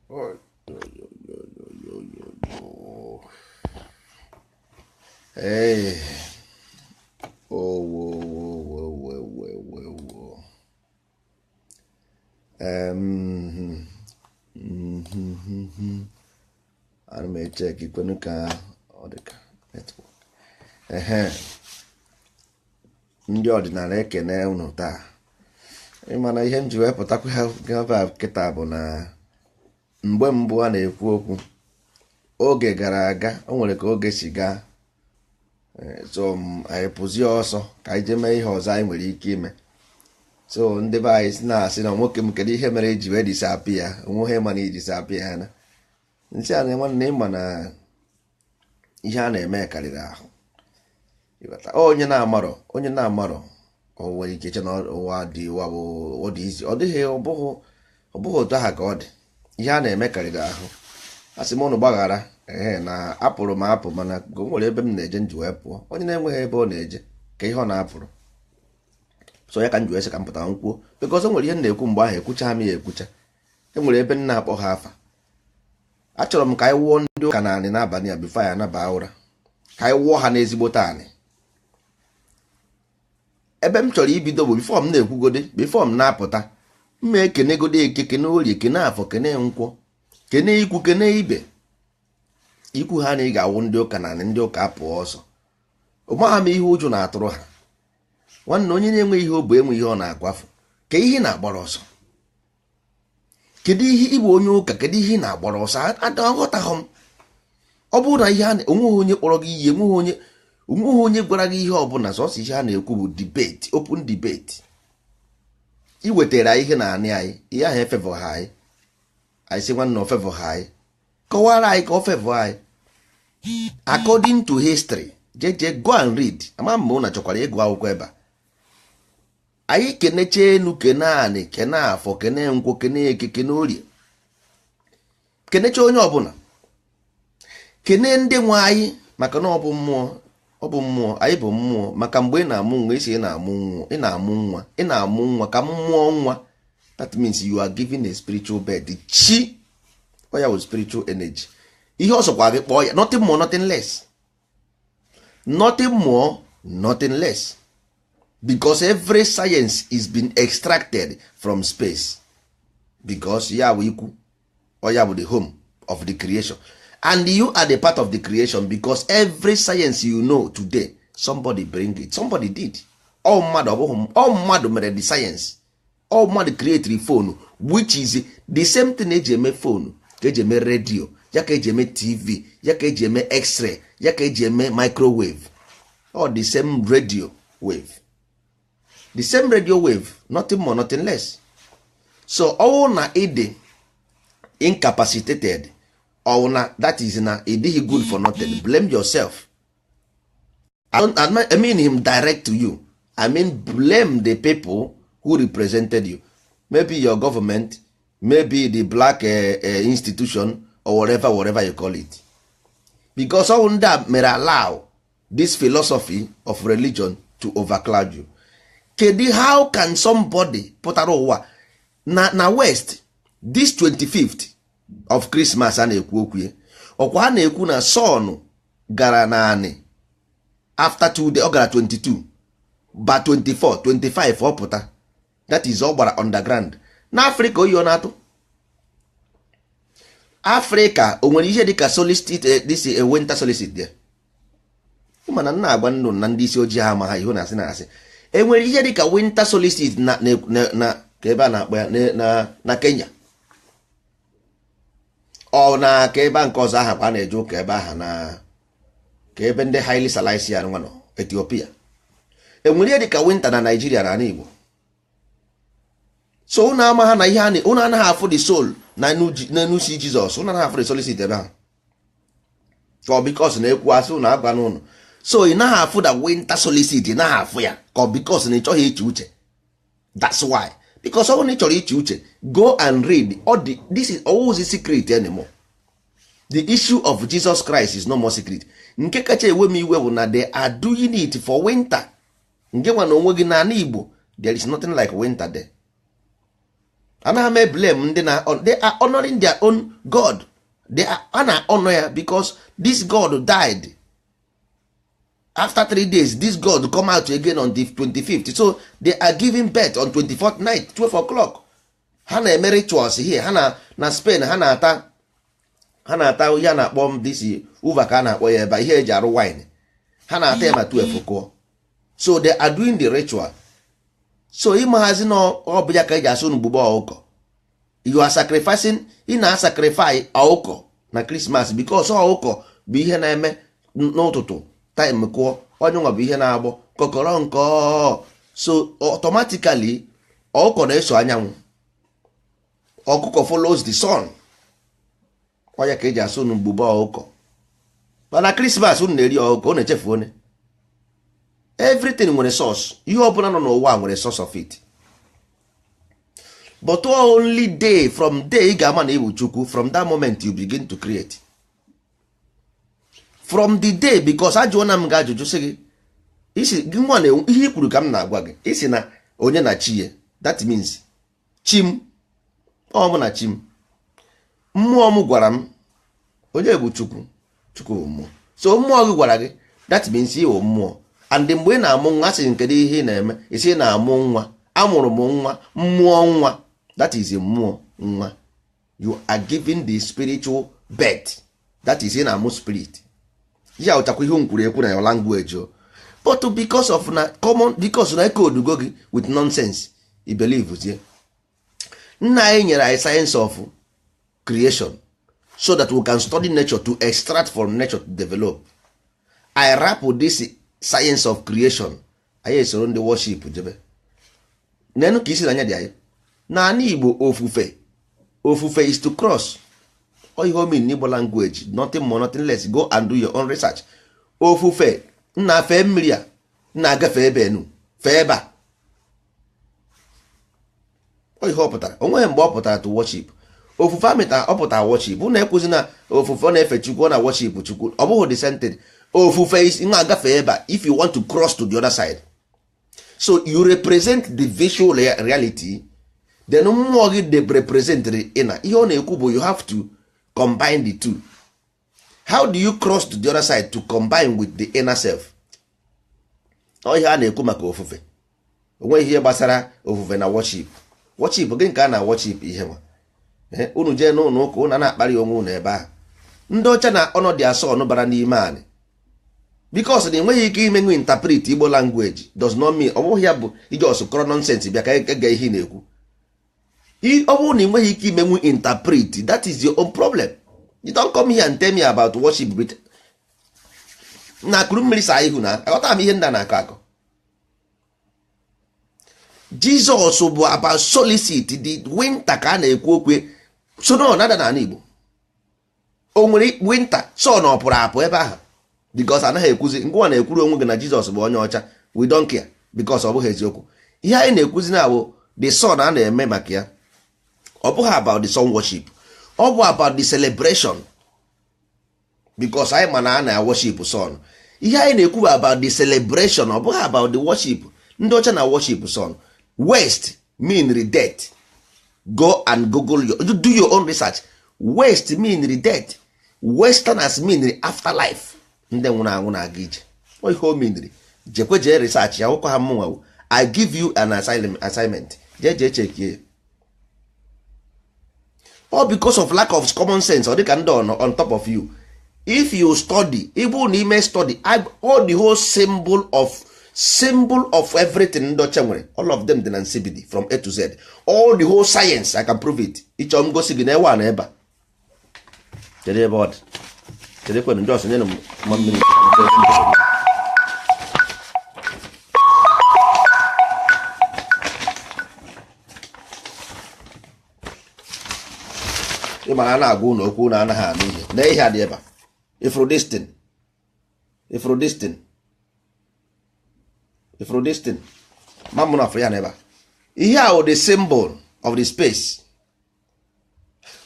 Oh, yo. Hey. Oh, whoa. Ana m eche ikwenu ka ọ dị ka netwọk. Ndị ọdịnala ekene unu taa. Ịmana ihe m ji wepụtakwa ha kịta bụ na mgbe mbụ a na-ekwu okwu oge gara aga, o nwere ka oge si gaa, so anyị pụzie ọsọ ka anyị jee mee ihe ọzọ anyị nwere ike ime. So ndị be anyị si na-asị na nwoke m kedu ihe mere eji wee disapia, onweghị ma na idisapia ha na nsị a na nwanne ịma na ihe a na-eme karịrị ahụ. Onye na-amarọ o nwere ike che na ụwa dị izi, ọ dịghị, ọ bụghị otu aha ka ọ dị. Ihe a na-eme karịrị ahụ. A sị m ụnụ gbaghara, na apụrụ m apụ, mana o nwere ebe m na-eje nji wee pụọ. Onye na-enweghị ebe ọ na-eje ka ihe ọ na-apụrụ, so ya ka m ji wee sị ka m pụta m kwuo, because o nwere ihe m na-ekwu mgbe ahụ ekwucha m ya ekwucha. E nwere ebe m na-akpọ ha afa. Achọrọ m ka anyị wụọ ndị ụka naanị n'abalị a bifo ya naba ụra, ka anyị wụọ ha n'ezigbote anị. Ebe m chọrọ ibido bụ bifo m na-ekwugode, bifo m na-apụta, mma ekenegode eke, kene orie, kene afọ, kene nkwọ, kene ikwu, kene ibe. Ikwu ha na ị ga-awụ ndị ụka naanị, ndị ụka apụọ ọsọ. Ụmagha m ihe ụjụ na-atụrụ ha. Nwanne onye na-enwe ihe obu enwe ihe ọ na-akwafu, ka ihe na-agbara ọsọ. Kedu ihe ịbụ onye ụka, kedu ihe na-agbara ọsọ? Aghọtaghị m. Ọ bụrụ na ihe onweghị onye kpọrọ gị ihe, onweghị onye gwara gị ihe ọbụla, sọsọ ihe a na-ekwu bụ debate, open debate. I wetara ihe na anị anyị, ihe ahụ efevọ ha anyị. Anyị sị nwanne ofevọ ha anyị, kọwara anyị ka o fevọ anyị. According to history, jeje go and read. Ama mma ụna chọkwara ịgụ akwụkwọ ebe a. Anyị kenecha enu, kene anị, kene afọ, kene nkwọ, kene eke, kene orie, kenecha onye ọbụla, kene ndị nwe anyị, maka na ọ bụ mmụọ, anyị bụ mmụọ. Maka mgbe ị na-amụ nwa, isi ị na-amụ nwa ka mmụọ nwa. That means you are giving a spiritual birth. Chi oya with spiritual energy. Ihe ọsọkwa gị kpọọ ya, nothing more, nothing less. Nothing more, nothing less. Because every science is being extracted from space. Because ya bụ ikwu, or ya bụ the home of the creation. And you are the part of the creation, because every science you know today, somebody bring it. Somebody did. All mmadụ mere the science. All mmadụ create the phone, which is the same thing eji eme phone, ka eji eme radio, ya ka eji eme TV, ya ka eji eme x-ray, ya ka eji eme microwave. All the same radio wave. The same radio wave, nothing more, nothing less. So all na ide incapacitated, all na that is na ịdịghị good for nothing. Blame yourself. I mean him direct to you. I mean blame the people who represented you. Maybe your government, maybe the black institution, or whatever you call it. Because all that may allow this philosophy of religion to overcloud you. Kedi, how can somebody put ụwa na west this 25th of Christmas a na-ekwu okwu ọkwa a na-ekwu na sun gara naanị after 2 days, ọ gara 22 ba 24 25 ọ pụta. That is ọ gbara underground. Na Africa oyi ọ na-atụ. Africa o nwere ihe dịka solstice, this winter solstice there. Mana nna agba ndụ na ndị isi ojii ha ma ha ihu na asị na asị. Enwere ihe dịka winter solstice na ka ebe a na-akpọ ya na Kenya, ọ na ka ebe nke ọzọ aha kwa na-eje ụka ebe aha na ka ebe ndị Haile Selassie nwa nọ Ethiopia. Enwere ihe dịka winter na Nigeria na ala Igbo. So unu ama ha na ihe anyị, unu anaghị afụ the soul na enusi Jizọs, unu anaghị afụ the solstice ebe ha, or because na-ekwu asị unu agwa n'ụlọ. So ị naghị afụ da winter solstice, ị naghị afụ ya ka because na ị chọghị iche uche. That's why. Because ọ bụrụ na ị chọrọ iche uche, go and read. This is always a secret anymore. The issue of Jesus Christ is no more secret. Nke kacha ewe m iwe bụ na they are doing it for winter. Nke nwa na onwe gị na ala Igbo, there is nothing like winter there. anaghị m blame ndị na they are honoring their own God. They are ana honor ya because this God died. After 3 days this God come out again on the 25th, so they are giving birth on 24th night 12 o'clock. Ha na-eme rituals here. Ha na Spain ha na-ata ya na-akpọ m this uva ka a na-akpọ ya ebe ihe eji arụ wine. Ha na-ata ya ma 12 kụọ. So they are doing the ritual. So ịmaghazi na ọ bụ ya ka eji asụ n'ugbugbo ọkụkọ. You are sacrificing, ị na-sacrifice ọkụkọ na Christmas because ọkụkọ bụ ihe na-eme n'ụtụtụ time kụọ, onye nwa bụ ihe na-agbọ kọkọrọ nkọ. So automatically ọkụkọ na-eso anyanwụ. Ọkụkọ follows the sun. Onye ka eji asụ n'ugbugbo ọkụkọ. Mana Christmas unu na-eri ọkụkọ, unu echefu one. Everything nwere source. Ihe ọbụla nọ n'ụwa nwere source of it. But only day from day ị ga-ama na ịbụ Chukwu, from that moment you begin to create. From the day, because ajụọ na m ga ajụjụ sị gị isi gị nwa na ihe ikwuru ka m na-agwa gị isi na onye na chi ya, that means chim ọ bụ na chim. Mmụọ m gwara m onye bụ Chukwu, Chukwu bụ mmụọ. So mmụọ gị gwara gị, that means ị bụ mmụọ. And mgbe ị na-amụ nwa sị nke dị ihe ị na-eme isi ị na-amụ nwa, amụrụ m nwa, mmụọ nwa, that is a mmụọ nwa. You are giving the spiritual birth, that is ị na-amụ spirit. Ya ụchakwa ihe nkwuru ekwu na your language. But because of na common, because na code go gị with nonsense, you believe it. Nna anyị nyere anyị science of creation so that we can study nature to extract from nature to develop. I wrap with this science of creation. Anyị esoro ndị worship jebe nenu ka isi na anya dị anyị na ana Igbo. Ofufe is to cross. All you mean in Igbo language, nothing more, nothing less. Go and do your own research. Ofufe na fe mmiri a na agafe ebe enu fe ebe a. Ọ ihe ọ pụtara. O nweghị mgbe ọ pụtara to worship. Ofufe amịta ọ pụtara worship. Unu ekwuzi na ofufe ọ na-efe Chukwu na worship Chukwu. Ọ bụghị the same thing. Ofufe is nwa agafe ebe a if you want to cross to the other side. So you represent the visual reality, then mmụọ gị dey represent the inner. Ihe ọ na-ekwu bụ you have to combine the two. How do you cross to the other side to combine with the inner self? Ọ ihe a na-ekwu maka ofufe. Onweghị ihe gbasara ofufe na worship. Worship gị nke a na worship ihe nwa. Unu jee n'ụlọ ụka unu na-akparị onwe unu ebe ahụ. Ndị ọcha na ọnọdụ asọ ọnụ bara n'ime anyị. Because na enweghị ike imenwu interpret Igbo language does not mean ọ bụghị ya bụ ije ọsụkọrọ nonsense bịa ka ege ihe na-ekwu. Ọ bụrụ na enweghị ike imenwu interpret, that is your own problem. You don't come here and tell me about worship with na akụrụ mmiri saa ihu na aghọta m ihe ndị na-akọ akọ. Jesus bụ about solicit the winter ka a na-ekwu okwe so na ọnada na Igbo. O nwere winter so na ọ pụrụ apụ ebe ahụ. Because anaghị ekwuzi ngwa na-ekwuru onwe gị na Jesus bụ onye ọcha, we don't care because ọ bụghị eziokwu. Ihe anyị na-ekwuzi na bụ the sun a na-eme maka ya. Ọ bụghị about the sun worship, ọ bụ about the celebration, because anyị ma na a na-worship sun. Ihe anyị na-ekwu bụ about the celebration, ọ bụghị about the worship. Ndị ọcha na worship sun. Waste mean death. Go and google do your own research. Waste mean death. Westerners mean afterlife. Ndị nwụrụ anwụ na-aga ije. O ihe o mean jekwe jee research ya ụkọ ha mụnwa. I give you an assignment. Jee check. All because of lack of common sense or they can do on top of you. If you study, even if you study, all the whole symbol of everything, all of them then CBD from A to Z. All the whole science, I can prove it. Each of them goes in one ever. Today about today when just 1 minute. Ịmara na-agwa ụlọ okwu na anaghị anụ ihe na ihe adị ebe Ifrodestin mamụ na afọ ya n'ebe ihe a the symbol of the space.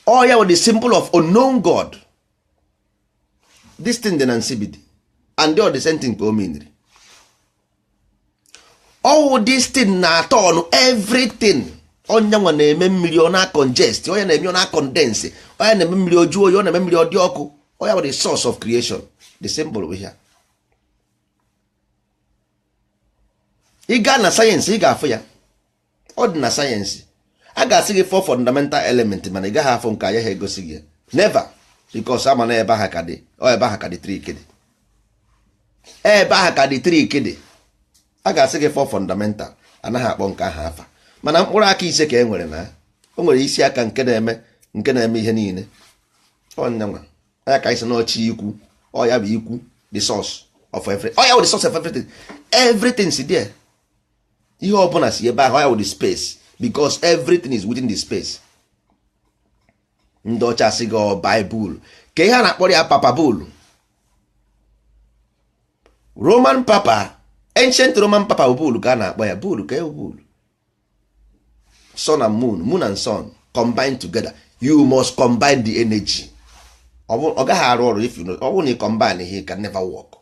Ọ ya the symbol of unknown God. This thing dị na nsibidi and the same thing ka o meniri. All this thing na-atọ ọnụ everything onye nwa na-eme mmiri ọ na-congest, onye na-eme ọ na-condense, onye na-eme mmiri ojuo oyi, ọ na-eme mmiri ọ dị ọkụ. Onye bụ the source of creation, the symbol bụ here. Ị gaa na sayensị ị ga-afụ ya, ọ dị na sayensị. A ga-asị gị 4 fundamental element mana ị gaghị afụ nke anya ha egosi gị never, because ama na ebe aha ka dị, ebe aha ka dị 3 kede, ebe aha ka dị 3 kede. A ga-asị gị 4 fundamental, anaghị akpọ nke aha afa, mana mkpụrụ aka ise ka e nwere na o nwere isi aka nke na-eme ihe niile. Onyanwa ya ka isi n'ọchị ikwu, ọ ya bụ ikwu, the source of everything. Ọ ya bụ the source of everything. Everything si there. Ihe ọbụla si ebe ahụ, ọ ya bụ the space, because everything is within the space. Ndị ọcha sị gị Bible ka ihe a na-akpọ ya papa bull, Roman papa, ancient Roman papa bụ bull ka a na-akpọ ya bull. Ka ewu bull, sun and moon and sun combine together. You must combine the energy. Ọ gaghị arụ ọrụ if you know. Ọ bụrụ na ị combine ihe, can never work.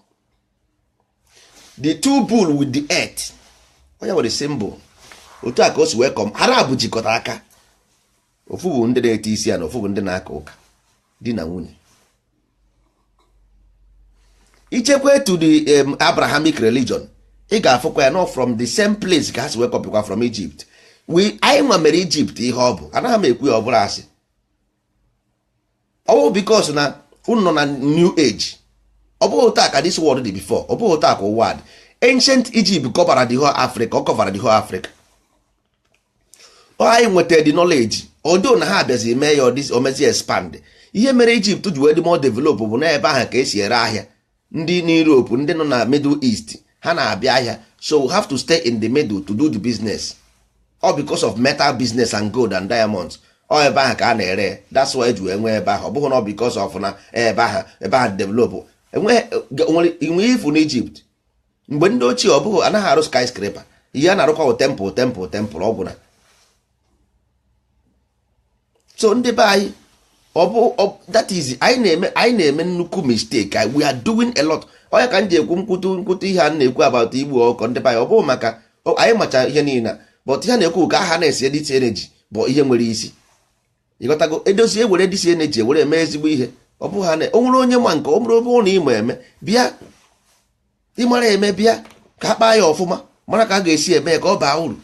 The two bull with the earth, onye nwere symbol. Otu a ka o si wee kom Arab jikọta aka. Ofu bụ ndị na-ete isi ya na ofu bụ ndị na-aka ụka, di na nwunye. Ichekwe to the Abrahamic religion, ị ga-afụkwa ya no from the same place ka ha si wee kọpịkwa from Egypt. Anyị nwa mere Egypt ihe ọ bụ, anaghị m ekwu ya ọ bụrụ asị. Ọ bụ because na unu nọ na new age. Ọ bụ otu a ka this world dị before, ọ bụ otu a ka ụwa dị. Ancient Egypt covered the whole Africa, ọ covered the whole Africa. Anyị nwetara the knowledge, although na ha abịazi mee ya omezi expand. Ihe mere Egypt ji wee dị more develop bụ na ebe ahụ ka esi ere ahịa. Ndị n'Europe, ndị nọ na Middle East, ha na-abịa ahịa, so we have to stay in the middle to do the business. All because of metal business and gold and diamonds. Ọ ebe ahụ ka a na-ere, that's why eji enwe ebe ahụ. Ọ bụghị na because of na ebe ahụ develop. Enwe ifu na Egypt mgbe ndị ochie, ọ bụghị anaghị arụ skyscraper. Ihe a na-arụkwa temple ọ bụ na. So ndị be anyị, that is, anyị na-eme nnukwu mistake. We are doing a lot. Onye ka m ji ekwu nkwutu ihe a na-ekwu about igbu ọkọ ndị be anyị, ọ bụghị maka anyị macha ihe niile, but ihe na-ekwu ka aha na-esi edit energy bụ ihe nwere isi. Ịghọtago, edozi ewere dis energy were eme ezigbo ihe. Ọ bụghị ha na o nwere onye ma nke ọ bụrụ na ịma eme bịa, ịmara eme bịa ka akpa ya ọfụma, mara ka a ga-esi eme ka ọ baa uru.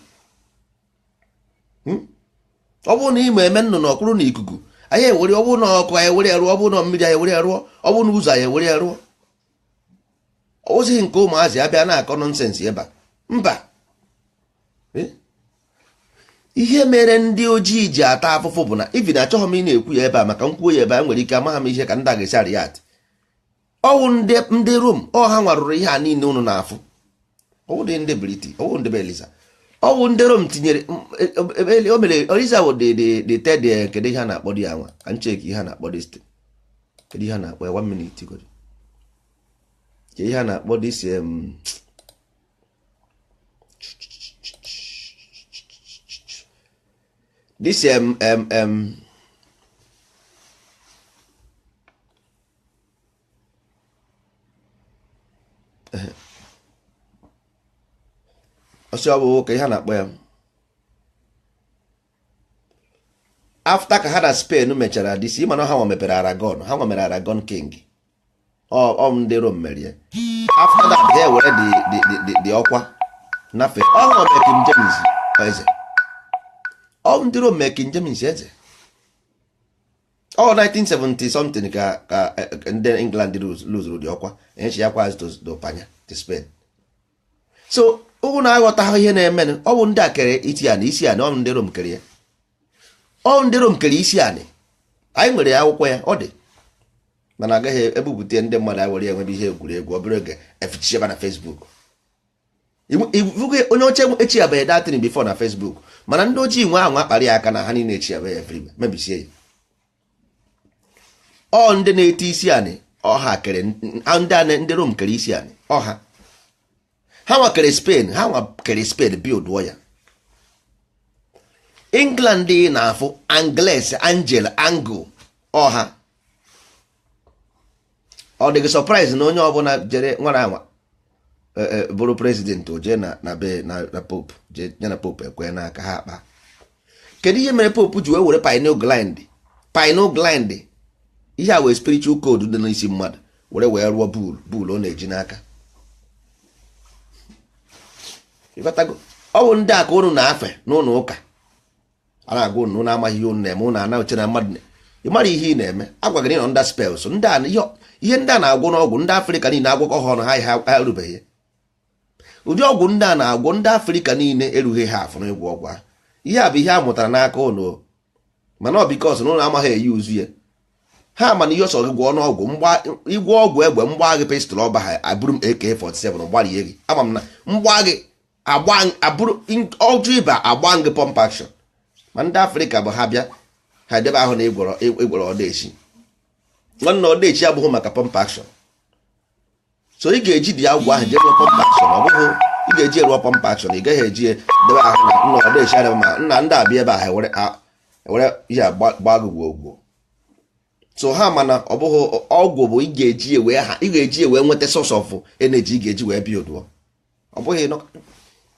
Ọ bụrụ na ịma eme nnụnụ ọkwụrụ na ikuku, anyị ewere, ọ bụrụ na ọkụ anyị ewere rụọ, ọ bụrụ na mmiri anyị ewere rụọ, ọ bụrụ na ụzọ anyị ewere rụọ. Ozighị nke ụmụazị abịa na-akọ nọnsensị ebe a. Mba, ihe mere ndị ojii ji ata afụfụ bụ na even achọghị m ị na-ekwu ya ebe a maka nkwuo ya ebe a nwere ike amagha m ihe ka ndị a ga-esi arịat. Ọwụ ndị Rom, ọ ha nwarụrụ ihe a niile unu na-afụ. Ọwụ ndị British, ọwụ ndị Beliza, ọwụ ndị Rom tinyere o mere Oliza bụ the third. Kedu ihe a na-akpọ dị ya nwa ka ncheki ihe a na-akpọ dị site, kedu ihe a na-akpọ 1 minute godi, kedu ihe a na-akpọ dị si this ọsọ bụ ka ihe a na-akpọ ya after ka ha na Spain mechara this, ịmana ha nwa mepere Aragon, ha nwa mere Aragon king. Ndị Rome merie. After that ha were the ọkwa nafe, ọ nwa mee King James eze. Ndị Rome mee King James eze. 1970 something ka ndị England lose the ọkwa, enyechi ya kwa azụ panya to Spain. So ụgwụ na-aghọta ihe na-eme, ọ bụ ndị a kere isi anị, ọ ndị Rome kere ya. Ndị Rome kere isi anị. Anyị nwere ya akwụkwọ ya, ọ dị, mana agaghị ebupụta ndị mmadụ awere enwebe ihe egwuregwu, ọ bụrụ oge efichicheba na Facebook. Onye oche echi abeghị datin before na Facebook, mana ndị ojii nwe ahụ akparị aka na ha niile echi abeghị everywhere, mebisie ya. Ndị na-ete isi anị, ọha kere ndị Rome kere isi anị, ọha ha nwa kere Spain build ya. England na-afụ Angles, Angel, Angle, ọha. Ọ dịghị surprise na onye ọbụla jere nwara anwa bụrụ president o jee na Pope, jee na Pope ekwe n'aka ha akpa. kedu ihe mere pope ji wee were pineal gland ihe a wee spiritual code dị n'isi mmadụ wee rụọ bull ọ na-eji n'aka. ịghọtago? ọ bụ ndị a ka unu na-afe n'ụlọ ụka a na-agwa unu na-amaghị ihe unu na-eme unu ana uche na mmadụ ịmara ihe ị na-eme agwaghị na ịnọ ndị spells ihe ndị a na-agwọ n'ọgwụ ndị Afrịka niile agwọkọ ha ọnụ ha erubeghị. ụdị ọgwụ ndị a na-agwọ ndị Afrịka niile erughị ha afọ n'ịgwọ ọgwụ ha. ihe a bụ ihe a mụtara n'aka ụnụ mana ọ bikos na ụlọ amaghị eyi uzu ya ha mana ihe ọsọ gị gwọọ n'ọgwụ ịgwọ ọgwụ egbe mgba gị pistol ọba ha abụrụ m AK-47 gbarie gị ama m na mgba gị abụrụ ọjụ ịba agba gị pump action. ma ndị Afrịka bụ ha bịa ha edebe ahụ na ịgwọrọ ọdechi nwanne ọdechi abụghị maka pump action. so ị ga-eji dị agwụ ahụ jee rụọ pump action ọ bụghị ị ga-eji rụọ pump action ị gaghị eji debe ahụ na nna ọdechi adịghị ma nna ndị abịa ebe ahụ ewere ihe gbaa gị gwogwo. so ha mana ọ bụghị ọgwụ bụ ị ga-eji wee nweta source of energy ị ga-eji wee bịa oduo. ọ bụghị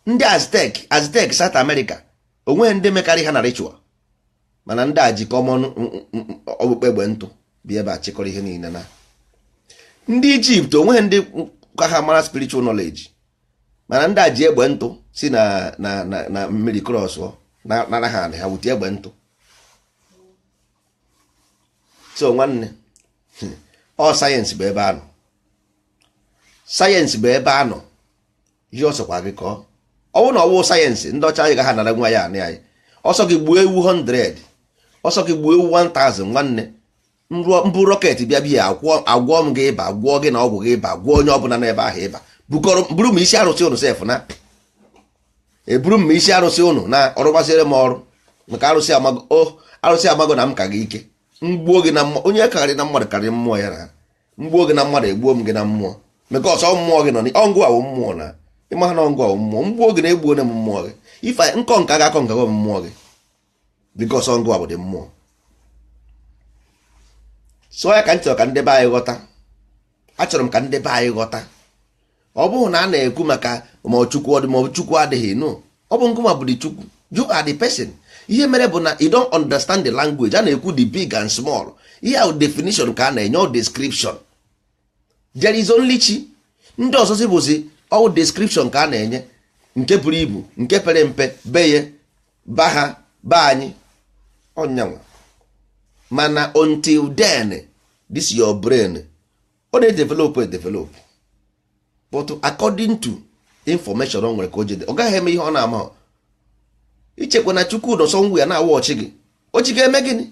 ndị Aztec South America onweghị ndị mekarị ha na ritual mana ndị a ji common ọkpụkpe egbe ntụ bịa ebe a chịkọrọ ihe niile. na ndị Ijipt onweghị ndị ka ha mara spiritual knowledge mana ndị a ji egbe ntụ si na mmiri cross nara ha ha wuti egbe ntụ. so nwanne ọ sayensị bụ ebe anọ sayensị bụ ebe anọ ihe ọsọkwa gị ka ọ bụrụ na ọwụ sayensị ndị ọcha anyị ga ha nara nwa ya anị anyị ọsọ gị gbuo ewu 100 ọsọ gị gbuo ewu 1000 nwanne mbụ rọket bịa bịa agwọ m gị ịba gwọọ gị na ọgwụ gị ịba gwọọ onye ọbụla n'ebe ahụ ịba buru m isi arụsị ụnụ sef na eburu m isi arụsị ụnụ na ọrụ gbasịrị m ọrụ maka arụsị amago na m ka gị ike mgbuo gị na mmụọ onye karịrị na mmadụ karịrị mmụọ ya na mgbuo gị na mmadụ egbuo m gị na mmụọ maka ọsọ mmụọ gị nọ ọngụ awụ mmụọ na ịma ha na ọngụ awụ mmụọ mgbuo gị na egbuo na m mmụọ gị ife nkọ nka ga-akọ nka gọ mmụọ gị bikọs ọngụ awụ dị mmụọ. so ya ka m chọrọ ka ndị be anyị ghọta achọrọ m ka ndị be anyị ghọta ọ bụghị na a na-ekwu maka ma Chukwu ọ dị ma Chukwu adịghị no ọ bụ ngụma bụ dị Chukwu you are the person. ihe mere bụ na you don't understand the language a na-ekwu the big and small ihe ahụ definition ka a na-enye ọ description there is only chi ndị ọzọzi bụzi ọ description ka a na-enye nke buru ibu nke pere mpe beye ba ha ba anyị ọnyanwa mana until then this your brain ọ na-develop but according to information o nwere ka o jede ọ gaghị eme ihe ọ na-ama ichekwa na Chukwu nọ sọ ya na-awa ọchị gị ochi ga-eme gịnị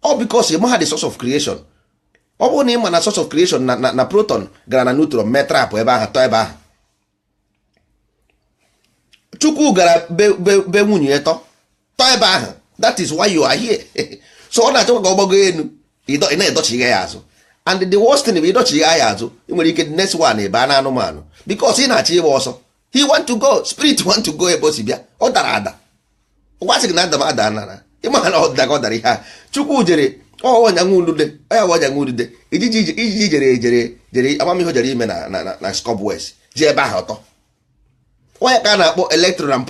ọ because ị maha the source of creation. ọ bụrụ na ị ma na source of creation na proton gara na neutron mee trap ebe ahụ tọ ebe ahụ Chukwu gara be nwunye ya tọ ebe ahụ that is why you are here. so ọ na-achọkwa ka ọ gbago elu ị na-edochigha ya azụ and the worst thing bụ ịdochigha ya azụ ị nwere ike the next one ebe a na anụmanụ because ị na-achọ ịgba ọsọ he want to go spirit want to go ebe o si bịa ọ dara ada gwasị gị na ada m ada nara ịma na ọ dara ihe a Chukwu jere ọnyanwudude ijiji jere amamihe jere ime na Scobwest ji ebe ahụ ọtọ onye ka a na-akpọ electron and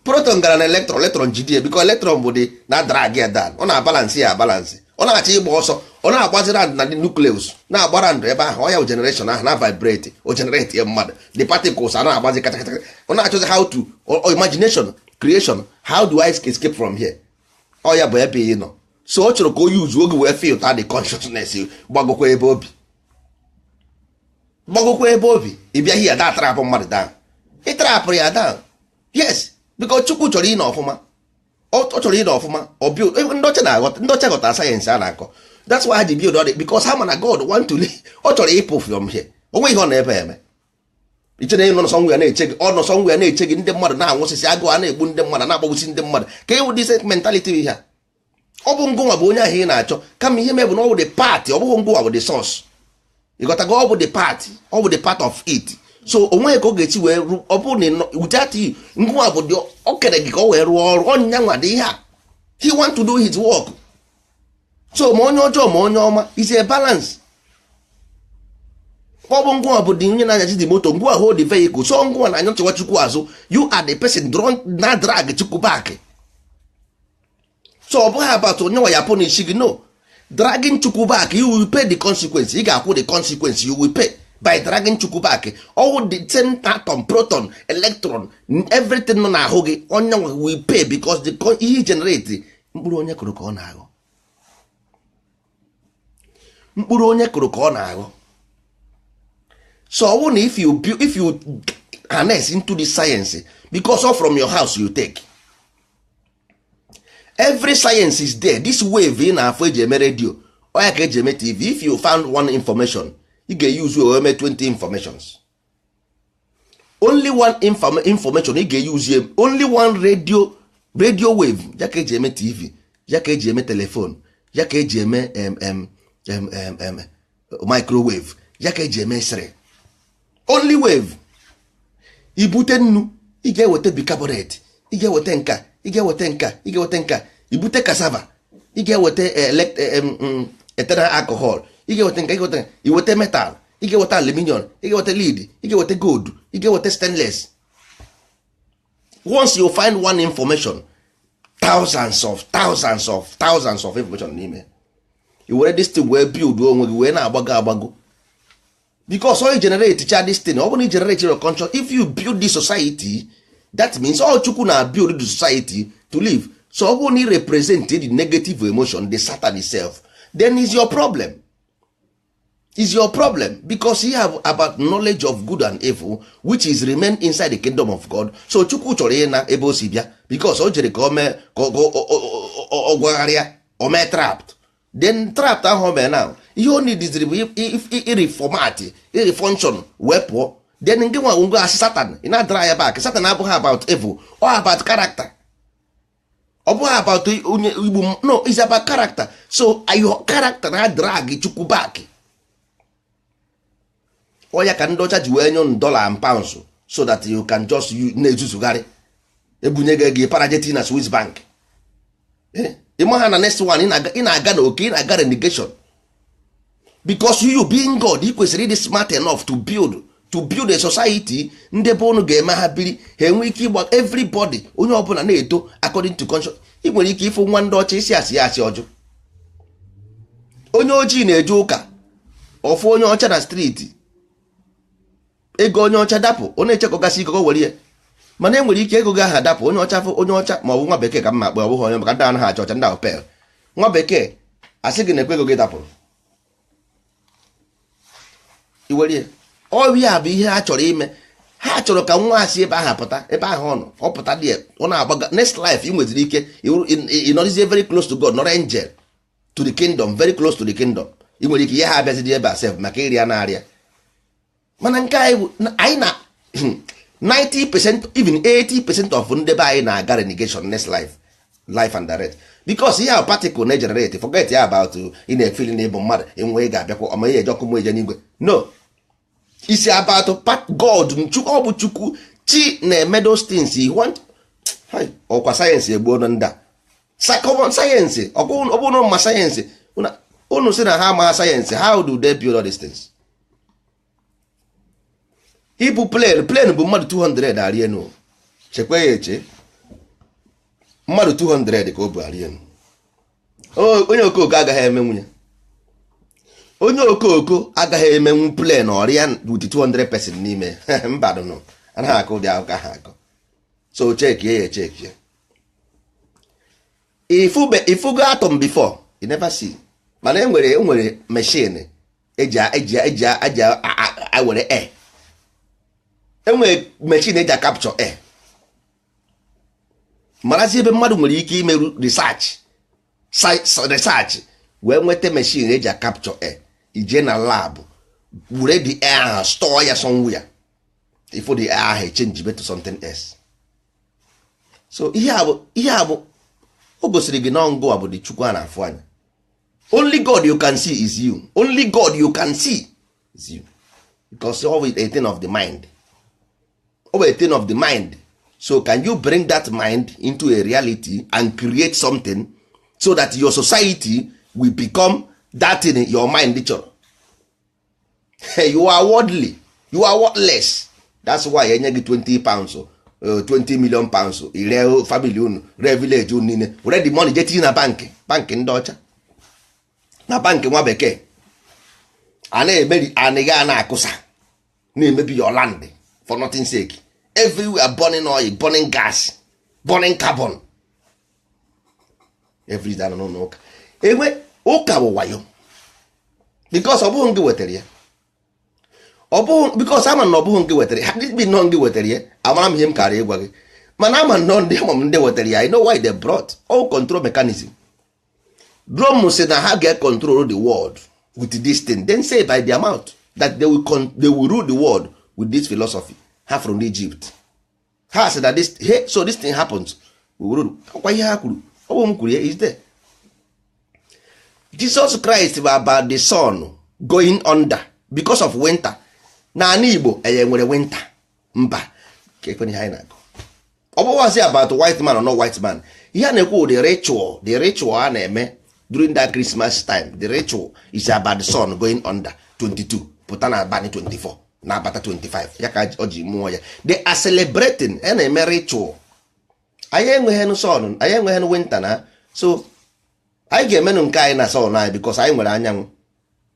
proton gara na electron jidie biko electron bụ dị na drag ya down ọ na-abalansị ya abalansị ọ na-achọ ịgba ọsọ ọ na-agbaziri na the nucleus na-agbara ndụ ebe ahụ ọ ya generation ahụ na vibrate o generate ya mmadụ the particles a na-agbazi katakata ọ na-achọzi how to imagination creation how do I escape from here ọ ya bụ ebe ị nọ so ọ chọrọ ka o use oge wee feel the consciousness gbagokwa ebe obi ị bịa hia da trapụ mmadụ down ị trapụrụ ya down yes because Chukwu chọrọ ị na ọfụma ọ chọrọ ị na ọfụma ndị ọcha ghọtara sayensị a na-akọ that's why ha ji build ọdị because ha ma na God want to live ọ chọrọ ịpụ from here onwe ihe ọ na-ebe eme iche na nọ sọngwe ya na-eche gị ọ nọ sọngwe ya na-eche gị ndị mmadụ na-anwụsịsị agụụ a na-egbu ndị mmadụ na-agbagbusi ndị mmadụ ka ewu decent mentality ihe a ọ bụ ngụnwa bụ onye ahụ ị na-achọ kama ihe mebụ na ọ bụ the part ọ bụghị ngụnwa bụ the source ịghọtago ọ bụ the part ọ bụ the part of it so onweghị ka ọ ga-esi wee rụ ọ bụrụ na without you ngụnwa bụ dị o kere gị ka ọ wee rụọ ọrụ ọnya nwa dị ihe a he want to do his work so ma onye ọjọọ ma onye ọma is a balance ọ bụ ngwa bụ dị onye na-anyachi dị moto ngwa hold the vehicle so ngwa na-anya nchewa Chukwu azụ you are the person na drag Chukwu back so ọ bụghị about onye nwa ya punish gị. No, dragging chukwu back, you will pay the consequence. ị ga-akwụ the consequence, you will pay by dragging chukwu back. All the same atom, proton, electron, everything nọ n'ahụ gị, onye nwa will pay because the ihe generate mkpụrụ onye kụrụ ka ọ na-aghọ. Mkpụrụ onye kụrụ ka ọ na-aghọ. So I wonder if you harness into the science, because all from your house you take. Every science is there. This wave in afọ eji eme radio or ya ka eji eme TV. If you found one information, you can use your 20 informations. Only one information you can use only one radio wave. Ya ka eji eme TV, ya ka eji eme telephone, ya ka eji eme microwave, ya ka eji eme X-ray. Only wave. Ibute nnu, ị ga-eweta bicarbonate, ị ga-eweta nka, ị ga-eweta nka, ị ga-eweta nka, ibute cassava, ị ga-eweta ethanol alcohol, ị ga-eweta nka, ị ga-eweta iweta metal, ị ga-eweta aluminium, ị ga-eweta lead, ị ga-eweta gold, ị ga-eweta stainless. Once you find one information, thousands of information n'ime. You were this thing where build onwe gị wee na-agbago. Because all you generate this thing, all you generate your conscious. If you build this society, that means all chukwu na build the society to live. So all you represent the negative emotion, the Satan itself, then is your problem. Is your problem because you have about knowledge of good and evil, which is remain inside the kingdom of God. So chukwu chọrọ na ebe o si bịa because o jere ka ogwagharịa o mee trapped. Then trapped ahụ mee now. You need this reformat, function, wepụ. Then nke nwa ngo asị Satan, ị na-adara ya back. Satan abụghị about evil or about character. Ọ bụghị about onye Igbo. No, it's about character. So your character na drag chukwu back. Ọ ya ka ndị ọcha ji wee nye $1 and pounds so that you can just na-ezuzugharị. Ebunye gị parajetin na Swiss bank. Ịma ha na next one ị na-aga na oke, ị na-aga renegation. Because you being God, you kwesịrị ịdị smart enough to build a society ndị be unu ga-eme ha biri ha enwe ike ịgba everybody onye ọbụla na-eto according to conscience. Ị nwere ike ịfụ nwa ndị ọcha isi asị ọjụ. Onye ojii na-eje ụka ọfụ onye ọcha na streeti ego onye ọcha dapụ ọ na-echekọgasị iko were ya, mana enwere ike ego ga aha dapụ onye ọcha ma ọ bụ nwa bekee ka mma akpọ ọ bụghị onye maka ndị anaghị achọ ọcha ndị ahụ pel nwa bekee asị gị na ekwe ego gị dapụrụ iwere ọbịa bụ ihe ha chọrọ ime. Ha chọrọ ka nwa asị ebe ahụ pụta ebe ahụ ọ pụta dị ọ na-agbaga next life ị nweziri ike ị nọrịzie very close to God, nọrọ angel to the kingdom, very close to the kingdom. Ị nwere ike ihe ha abịazidi ebe a sef maka ịrịa na-arịa. Mana nke anyị na 90% even 80% of ndị be anyị na-aga renegation next life and direct because ihe ahụ particle na-egenerate. Forget ya about ị na-efili na ịbụ mmadụ enwe ga-abịakwa ọma ihe eje ọkụ mụ eje n'igwe. No, it's about God. Ọ bụ chukwu chi na-eme those things. Ọkwa sayensị egbuo ndị a sayensị ọ bụrụ ma sayensị unu si na ha ma sayensị, how do they build all these things? Ibu plane bụ mmadụ 200 arienu chekwa ya eche mmadụ 200 ka o bụ arienu. Onye okooko agaghị emenwu ya. Onye okooko agaghị emenwu plane ọrịa with 200 person n'ime mbadụnụ anaghị akụ dị akụkọ ha akọ. So check ya check ya. Ifugo atom before you never see. Mana enwere machine eji were air. Enwere machine eji capture air. Marazi ebe mmadụ nwere ike ime research wee nweta machine eji capture air. Ije na lab were the air store ya somewhere before the air change to something else. So ihe abụ o gosiri gị na ngụ abụ dị chukwu a na-afụ anya. Only God you can see is you. Only God you can see is you. Because always a thing of the mind. Always a thing of the mind. So can you bring that mind into a reality and create something so that your society will become that in your mind nature? You are worldly. You are worthless. That's why enye gị 20 pounds 20 million pounds ire family unu ree village unu niile were the money je tinye na bankị ndị ọcha na bankị nwa bekee a na-emeri anịga na-akụsa na-emebi your land for nothing sake everywhere burning oil burning gas burning carbon every day n'ụka enwe ụka bụ wayo because ọ bụghị ngị wetara ya ọ bụghị because ama na ọ bụghị ngị wetara ya ha dịbi nọ ngị wetara ya amara m ihe m kara ịgwa gị mana ama nọ ndị ama m ndị wetara ya I know why they brought all control mechanism Rome sị na ha ga-control the world with this thing then say by their mouth that they will rule the world with this philosophy ha from Egypt ha sị that this hey, so this thing happens we will rule ọkwa ihe ha kwuru ọwụ m kwuru ya is there Jesus Christ bụ about the sun going under because of winter na ana Igbo enye nwere winter mba ka ekwenye ha anyị na-agụ ọ bụwazi about white man or not white man ihe a na-ekwu the ritual a na-eme during that Christmas time the ritual is about the sun going under 22 pụta na abalị 24 na abata 25 ya ka o ji mụọ ya they are celebrating a na-eme ritual anyị enweghị sun anyị enweghị winter na so anyị ga-emenụ nke anyị na sun anyị because anyị nwere anyanwụ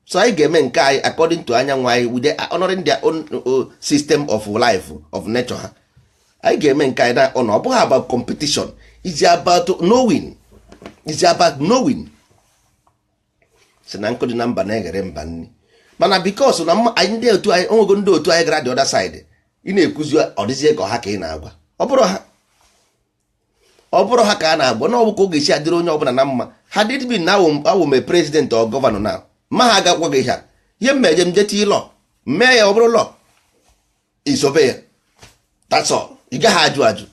so anyị ga-eme nke anyị according to anyanwụ anyị with honoring their own system of life of nature ha anyị ga-eme nke anyị na ọ bụghị about competition it's about knowing si na nkụ dị na mba na-eghere mba nri mana because na anyị ndị otu anyị onwego ndị otu anyị gara the other side ị na-ekuzi ọdịzie ka ọha ka ị na-agwa ọ bụrụ ha ka a na-agba na ọbụ ka ọ ga-esi adịrị onye ọbụla na mma ha dịdbi na awụ me president or gọvanọ na ma ha agakwa gị ha ihe mmeje m jeti lọ mee ya ọ bụrụ lọ isobe ya that's all ị gaghị ajụ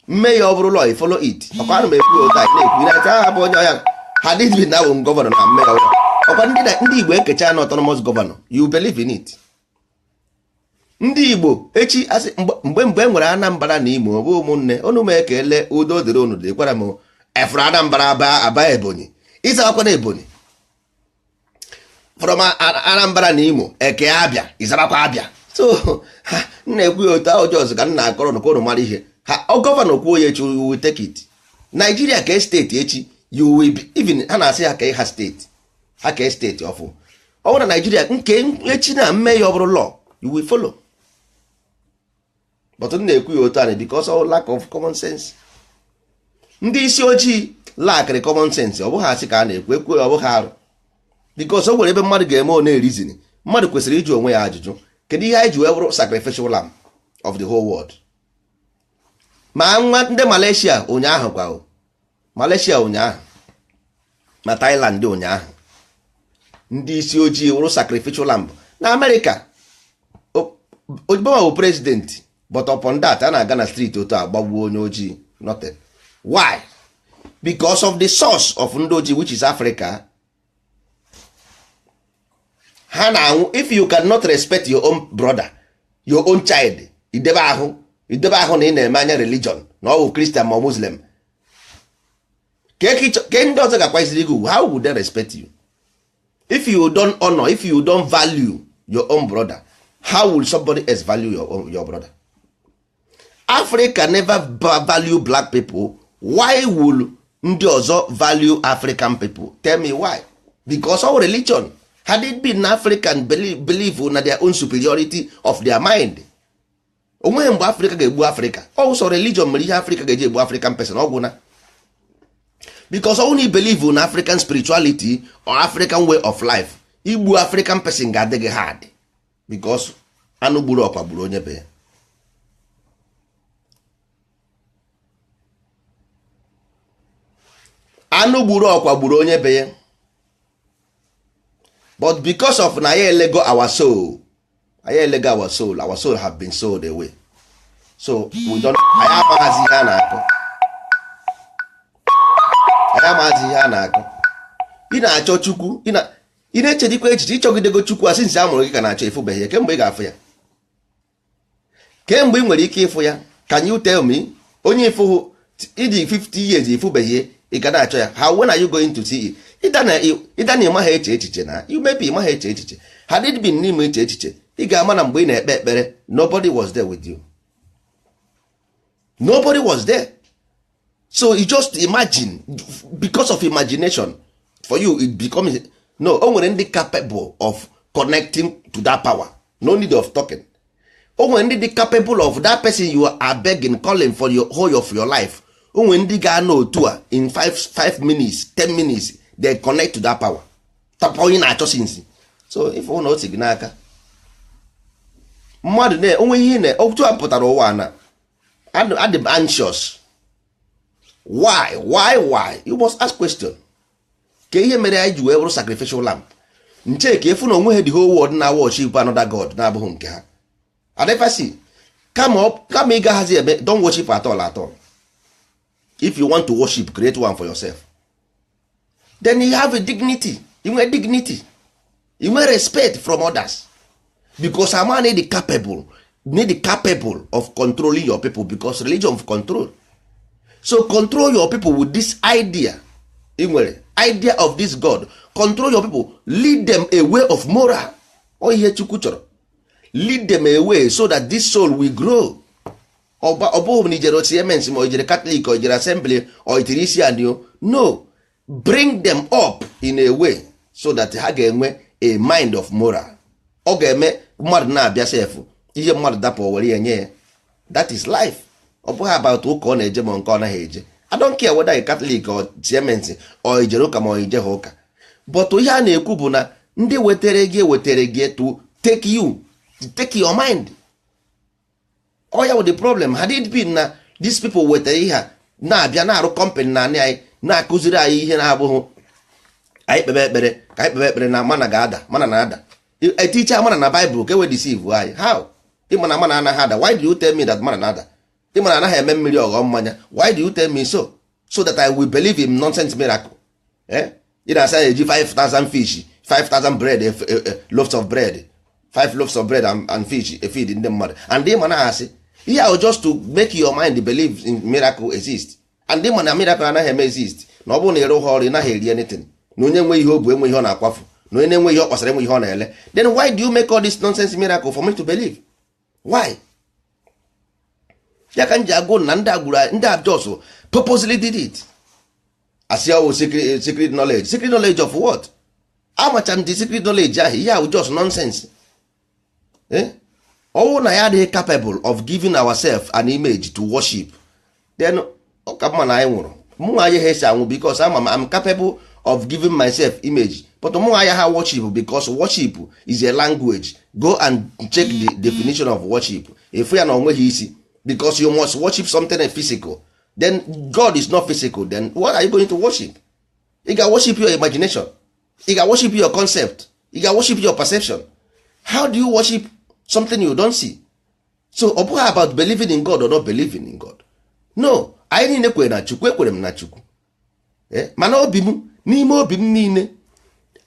mme ya ọ bụrụ lọ i follow it ọkwa ana m ekwu otu anyị na-ekwu na-acha ha bụ onye ọya ha dịdbi na awụ m gọvanọ na mme ya ọkwa ndị Igbo ekecha na autonomous gọvanọ you believe in it ndị Igbo echi asị mgbe e nwere Anambra na Imo bụ ụmụnne unu m ekele udo dịrị unu dịkwara m efuru Anambra aba Ebonyi ịza akwa na Ebonyi from Anambra na Imo eke Abịa ịzarakwa Abịa so ha na-ekwu otu ahụ ọjọọ ka nna akọrọ n'okoro mara ihe ha gọvanọ kwuo ya echi you will take it Nigeria ka steeti echi you will be even ha na-asị ha ka ha steeti ọfụ ọ bụrụ na Nigeria nke echi na mme ya ọ bụrụ law you will follow but m na-ekwu ya otu anyị because of lack of common sense ndị isi ojii lackịrị common sense ọ bụghị asị ka a na-ekwu ekwu ọ bụghị arụ because o nwere ebe mmadụ ga-eme one reason mmadụ kwesịrị ịjụ onwe ya ajụjụ kedu ihe anyị ji wee bụrụ sacrificial lamb of the whole world ma nwa ndị Malaysia ụnyaahụ ma Thailand ụnyaahụ ndị isi ojii wụrụ sacrificial lamb na America Obama bụ president but upon that a na-aga na street otu agbagbuo onye ojii nothing why because of the source of ndị ojii which is Africa ha na-anwụ if you cannot respect your own brother your own child idebe ahụ na ị na-eme anya religion na ọ bụ Christian ma Muslim ke ndị ọzọ ga-akwanyeziri gị how would they respect you if you don't honor if you don't value your own brother how will somebody else value your brother? Africa never value black people. Why will ndị ọzọ value African people? Tell me why. Because our religion had it been African believe na their own superiority of their mind. Onwe mgbe Africa ga-egbu Africa. Also religion mere ihe Africa ga-eji egbu African person ọ gwụna. Because only believe in African spirituality or African way of life. Igbu African person ga-adị gị hard. Because anụ gburu ọkwa gburu onye be ya. Anụ gburu ọkwa gburu onye be ya. But because of na ya elego our soul have been sold away. So we don't anyị amaghazi ihe a na-akọ. Ị na-achọ Chukwu ị na-echedikwa echiche ịchọgidego Chukwu asị nsị amụrụ gị ka na-achọ ịfụbeghị ya kemgbe ị ga-afụ ya kemgbe ị nwere ike ịfụ ya can you tell me onye ịfụ ịdị 50 years ịfụbeghị ị ga na-achọ ya how when are you going to see it? Ịda na ịmaghị eche echiche na you maybe ịmaghị eche echiche had it been n'ime eche echiche ị ga-ama na mgbe ị na-ekpe ekpere nobody was there with you Nobody was there. So you just imagine, because of imagination, for you it becomes no. Only capable of connecting to that power. No need of talking. Only capable of that person you are begging, calling for your whole of your life. Only guy know too in 5 minutes, 10 minutes, they connect to that power. So if you know signaka, mmadụ na onwe ihe na otu a pụtara ụwa na I'm anxious. Why? You must ask question. Ka ihe mere anyị ji wee bụrụ sacrificial lamb. Nche ka efu na onwe ha the whole world na worship another god na abụghị nke ha. I never see. Kama ị gaghịzi ebe, don't worship at all. If you want to worship, create one for yourself. Then you have a dignity. You have dignity. You have respect from others. Because a man need the capable of controlling your people, because religion of control. So control your people with this idea. Idea of this God. Control your people. Lead them a way of moral. Lead them away so that this soul will grow. Catholic or assembly or no. Bring them up in a way so that ha ga-enwe a mind of moral. Ọ ga-eme mmadụ na-abịa sefu ihe mmadụ dapụ were ya nye ya. That is life. Ọ bụghị about ụka ọ na-eje ma nke ọ naghị eje. I don't care whether a Catholic or Siemens or ijere ụka ma ọ ije ha ụka. But ihe a na-ekwu bụ na ndị wetere gị to take your mind. Oh yeah, with the problem had it been na these people wetere ihe na-abịa na-arụ company na anyị na-akụziri anyị ihe na-abụghị anyị kpebe ekpere na mana na-ada. A teacher mana na Bible ka we deceive anyị. How? Ịmana mana anaghị ada. Why do you tell me that mana na-ada? Ịmana anaghị eme mmiri ọghọ mmanya. Why do you tell me so? So that I will believe in nonsense miracle. Ị na-asa eji 5,000 fish, 5,000 bread, loaves of bread, 5 loaves of bread and fish feed ndị mmadụ. And ịmana asị, here just to make your mind believe in miracle exist. And ịmana miracle anaghị eme exist. Na ọ bụrụ na ịrụ ha ọrụ ị naghị eri anything. Na onye nwe ihe obu enwe ihe ọ na-akwafu. No onye nwe ihe ọ kpasara enwe ihe ọ na-ele. Then why do you make all this nonsense miracle for me to believe? Why? Ya ka nji agụ na ndị abjọs purposely did it. As your secret knowledge. Secret knowledge of what? Amacha m the secret knowledge ahụ ihe ahụ just nonsense. Ọwụ na ya adịghị capable of giving ourselves an image to worship. Then ọka mma na anyị nwụrụ. Mụ anyị ha esi anwụ because I'm capable of giving myself image. But ha worship because worship is a language. Go and check the definition of worship. If we are not isi, because you must worship something physical, then God is not physical. Then what are you going to worship? You can worship your imagination. You can worship your concept. You can worship your perception. How do you worship something you don't see? So about believing in God or not believing in God? No, I didn't ekwe na Chukwu, ekwere m na Chukwu. Mana obi m n'ime obi m niile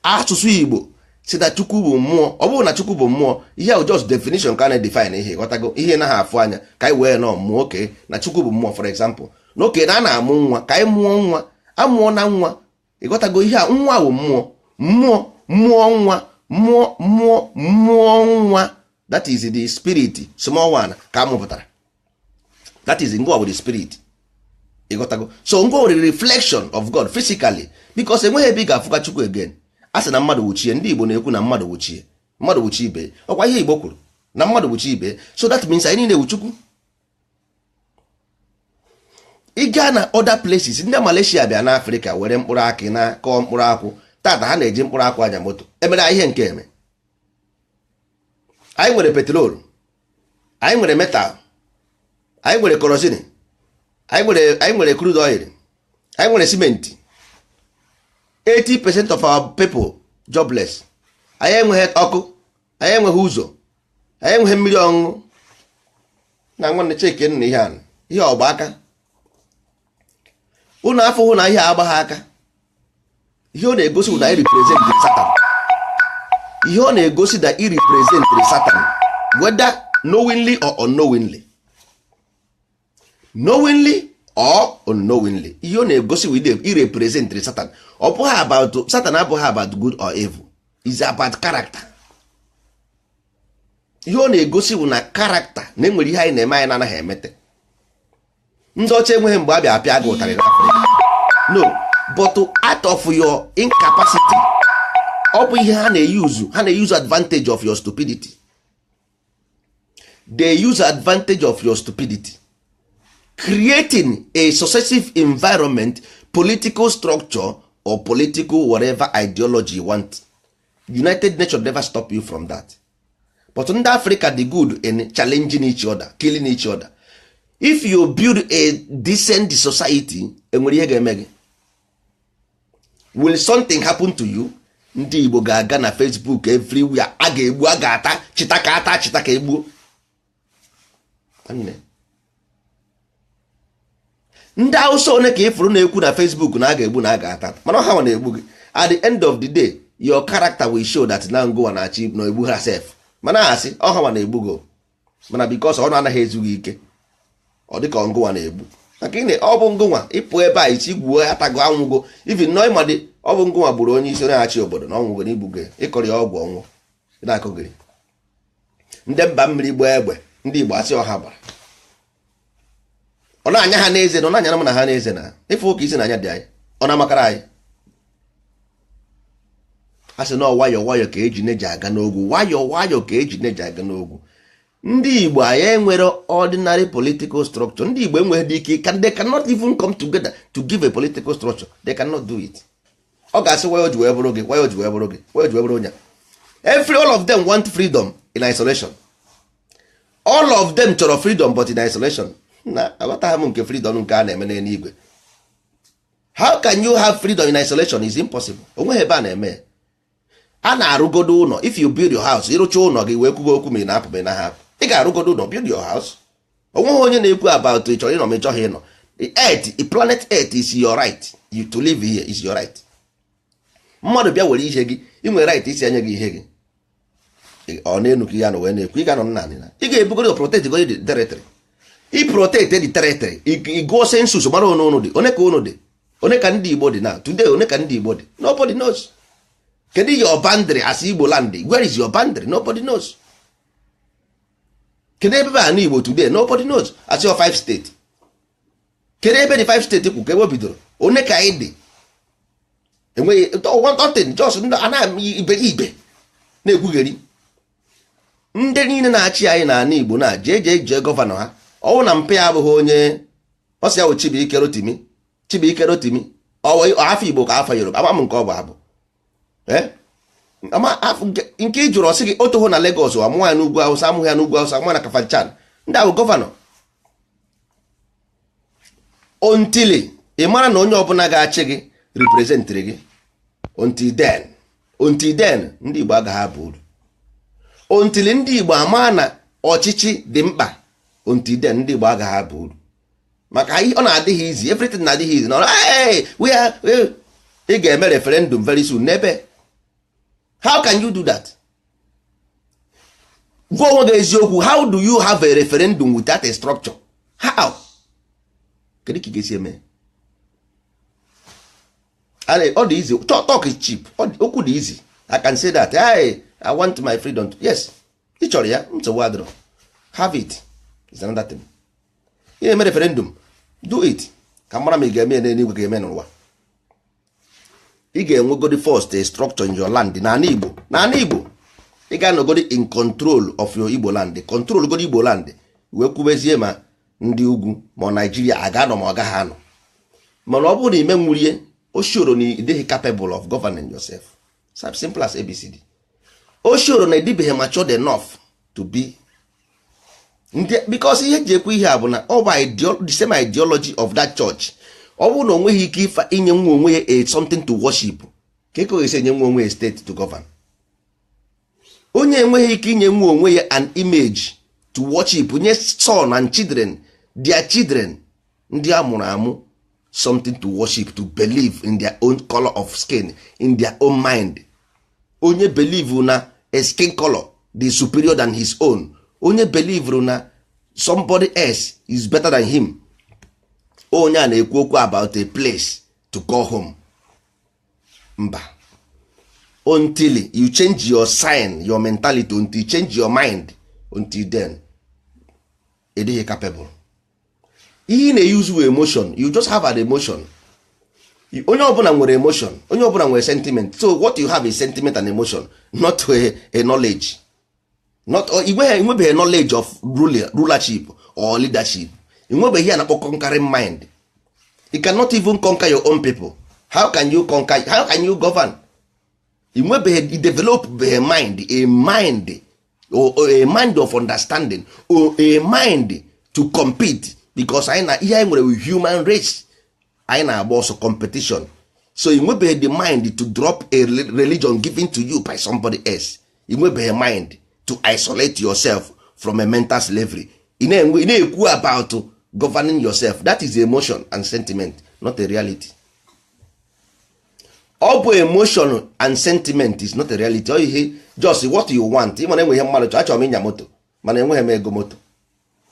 asụsụ Igbo si na Chukwu bụ mmụọ. Ọ bụrụ na Chukwu bụ mmụọ, ihe ahụ just definition ka na-define ihe ghọtago ihe na ha afụ anya ka anyị wee nọ mmụọ. Oke na Chukwu bụ mmụọ, for example na oke na a na-amụ nwa ka anyị mụọ nwa amụọ na nwa ịghọtago ihe a nwa bụ mmụọ nwa. That is the spirit, small one ka amụpụtara. That is ngwa with the spirit. So ngwa with the reflection of God physically, because enweghị ebe ị ga-afụka Chukwu again. A sị na mmadụ wuchie, ndị Igbo na-ekwu na mmadụ wuchie ibe. Ọkwa ihe Igbo kwuru na mmadụ wuchie ibe. So that means anyị niile wu Chukwu. Ị gaa na other places, ndị Malaysia bịa na Africa were mkpụrụ akị na kọọ mkpụrụ akwụ. Tata ha na-eji mkpụrụ akwụ anya moto. Emere ihe nke eme. Anyị nwere petrol, anyị nwere metal, anyị nwere kerosene, anyị nwere crude oil, anyị nwere cement. 80% of our people jobless. Anyị enweghị ọkụ, anyị enweghị ụzọ, anyị enweghị mmiri ọṅụṅụ. Na nwanne cheke nna ihe ọgba aka. Unu afọ hụ na ihe agba ha aka. Ihe ọ na-egosi na anyị represent Satan. Ihe ọ na-egosi that he represent Satan, whether knowingly or unknowingly. Knowingly or unknowingly. Ihe ọ na-egosi with them, he represent Satan. Ọ bụghị about Satan, abụghị about good or evil. It's about character. Ihe ọ na-egosi bụ na character na enwere ihe anyị na-eme anyị na-anaghị emete. ndị ọcha enweghị mgbe a bịa apịa gị ụtarị n'Africa. No, but out of your incapacity, ọ bụ ihe ha na-use advantage of your stupidity. They use advantage of your stupidity, creating a successive environment, political structure or political whatever ideology you want. United Nations never stop you from that. But in Africa, the good in challenging each other, killing each other. If you build a decent society, will something happen to you? Ndị Igbo ga-aga na Facebook everywhere, a ga-egbu, a ga-ata, chita ka ata, chita ka egbuo. Ndị Hausa one ka ifuru na-ekwu na Facebook na a ga-egbu na a ga-ata, mana ha na-egbu gị. At the end of the day, your character will show that na ngụwa na achi na egbu herself. Mana asị ọha na-egbu go, mana because ọ anaghị ezughị ike, ọ dịka ngụwa na-egbu. Maka ine ọ bụ ngụnwa ịpụ ebe a isi gbuo ya tago anwụgo, even nọ ịmadị ọ bụ ngụnwa gburu onye isi na-achị obodo na ọnwụgo n'igbugo ịkọrọ ya ọgwụ ọnwụ na-akụgịrị. Ndị mba mmiri gbaa egbe, ndị Igbo asị ọha gbara. Ọ na-anya ha n'eze na ọ na-anya na ha n'eze na ife ụka isi na-anya dị anyị, ọ na-amakara anyị. Ha sị na nwayọọ nwayọọ ka eji neji aga n'ogwu, nwayọọ nwayọọ ka eji neji aga n'ogwu. Ndị Igbo anyị enwere ordinary political structure. Ndị Igbo enweghị dị ike, they cannot even come together to give a political structure. They cannot do it. Ọ ga-asị why ji wee bụrụ gị, why ji wee bụrụ gị, why ji wee bụrụ onye. All of them want freedom in isolation. All of them chọrọ freedom but in isolation. Na aghọtaghị m nke freedom nke a na-eme n'eluigwe. How can you have freedom in isolation? Is impossible. Onweghị ebe a na-eme. A na-arụgodo ụlọ. If you build your house, ịrụcha ụlọ gị wee kwugo okwu ma ị na-apụ ma ị na-ahapụ. Ị ga-arụgodo ụlọ, build your house. Onweghị onye na-ekwu about ị chọrọ ịnọ ma ị chọghị ịnọ. The planet Earth is your right. You to live here is your right. Mmadụ bịa were ihe gị, ị nwere right isi anya gị ihe gị. Ọ na-enu ka ya na wee na-ekwu, ị ga-anọ nna nị na. Ị ga-ebugodo protect go the territory. I protect the territory. I go census mara onu dị. One ka unu dị. One ka ndị Igbo dị na. Today one ka ndị Igbo dị. Nobody knows. Kedu your boundary as Igbo land? Where is your boundary? Nobody knows. Kedu ebe a na Igbo today? Nobody knows. As your 5 state. Kedu ebe the 5 state kwu ka ebe bidoro? One ka ị dị. Enweghị one just ana ibe na-ekwugheri. Ndị niile na-achị anyị na ana Igbo na jee gọvanọ ha. Ọwụ na mpe abụghị onye ọsị ya wụ Chibuike Rotimi afọ Igbo ka afọ Yoruba ama m nke ọ bụ abụ nke ị jụrụ ọsị gị otoho na Lagos amụọ ya n'ugwu Awụsa, amụghị ya n'ugwu Awụsa, amụọ na Kafanchan. Ndị ahụ gọvanọ ontili ị mara na onye ọbụla ga-achị gị representịrị gị. Until then ndị Igbo agaghị abụ uru. Ontili ndị Igbo ama na ọchịchị dị mkpa, until then ndị Igbo agaghị abụ uru. Maka ọ na-adịghị izi, everything na-adịghị izi. Ị ga-eme referendum very soon n'ebe. How can you do that? Gwa onwe gị eziokwu, how do you have a referendum without a structure? How? Kedu ka ị ga-esi eme? Ọ dị easy. Talk is cheap. Okwu dị easy. I can say that. I want my freedom. Yes. Ị chọrọ ya, nsogbu adịrọ. Have it. It's another thing. Ị na-eme referendum, do it. Ka mara ma ị ga-eme n'eluigwe ga-eme n'ụwa. Ị ga-enwegodi first a structure in your land. N'ala Igbo ị ga-anọgodi in control of your Igbo land. Control godi Igbo land wee kwubezie ma ndị ugwu ma Nigeria a ga-anọ ma ọ gaghị anọ. Mana ọ bụrụ na ime nwurie o shoro na ị dịghị capable of governing yourself. Simple as ABCD. O shoro na ịdịbeghị matured enough to be. Because ihe ji ekwu ihe a bụ na ọ bụ the same ideology of that church. Ọ bụrụ na o nweghị ike inye nwa onwe ya something to worship, ka eko esi enye nwa onwe ya state to govern. Onye enweghị ike inye nwa onwe ya an image to worship, nye son and children, their children, ndị amụrụ amụ, something to worship, to believe in their own color of skin, in their own mind. Onye believe na a skin color is superior than his own. Onye believe na somebody else is better than him. Onye a na-ekwu okwu about a place to call home. Mba. Until you change your sign, your mentality, until you change your mind, until then, ịdịghị capable. ihe na-use emotion, you just have an emotion. Onye ọbụla nwere emotion, onye ọbụla nwere sentiment. So what you have is sentiment and emotion, not a knowledge. Not inwebeghị knowledge of rulership or leadership. Inwebeghị ihe na-akpọ conquering mind. You cannot even conquer your own people. How can you conquer? How can you govern? Inwebeghị develop a mind or a mind of understanding or a mind to compete, because ihe anyị nwere human race. I na also competition. So you will be the mind to drop a religion given to you by somebody else. You will be a mind to isolate yourself from a mental slavery. You know about governing yourself. That is emotion and sentiment, not a reality. All emotion and sentiment is not a reality. All you just what you want. Even when we have marriage, actually mean moto. Man, we have ego moto.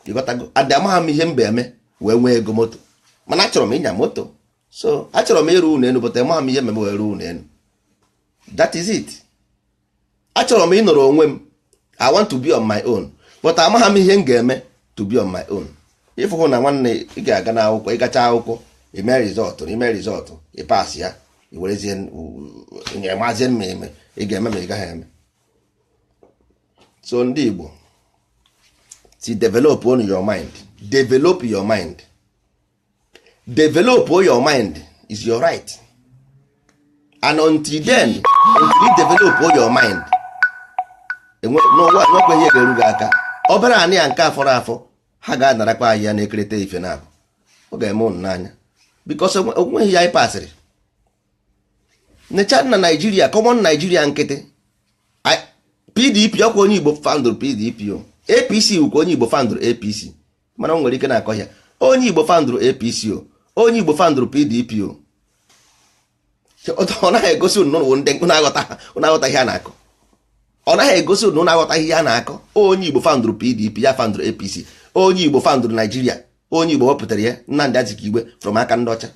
You got to go. And the man him be me when we ego moto. Man, achọrọ m ịnya moto, so achọrọ m ịrụ ụlọ elu, but enweghị m ihe mmemme were ụlọ elu. That is it. Achọrọ m ịnọrọ onwe m, I want to be on my own, but amaghị m ihe m ga-eme to be on my own. Ịfụhụ na nwanne ị ga-aga n'akwụkwọ, ịgacha akwụkwọ, ime rizọtụ, ịpas ya, iwerezie nyemazie mmemme, ị ga-eme ma ị gaghị eme. So ndị Igbo, si develop on your mind. Develop your mind. Develop your mind is your right, and until then, until you develop your mind, nwekwe ihe ga-eru gị aka. Ọ bụrụ anyị ya nke afọrọ afọ, ha ga-adarakwa ahịa na-ekerịta ife na abụ, ọ ga-eme ụnụ n'anya, because onweghị ya anyị pasịrị. Necha na Nigeria, common Nigeria nkịtị, PDP ọkwa onye Igbo founded PDP, APC ukwu onye Igbo founded APC, mana o nwere ike na-akọ ya onye Igbo founded APC onye Igbo founded PDP ọ naghị egosi unu na-aghọta ihe a na-akọ. Ọ naghị egosi unu na-aghọta ihe a na-akọ. Onye Igbo founded PDP, ya founded APC. Onye Igbo founded Nigeria, onye Igbo wepụtara ya Nnamdi Azikiwe from aka ndị ọcha.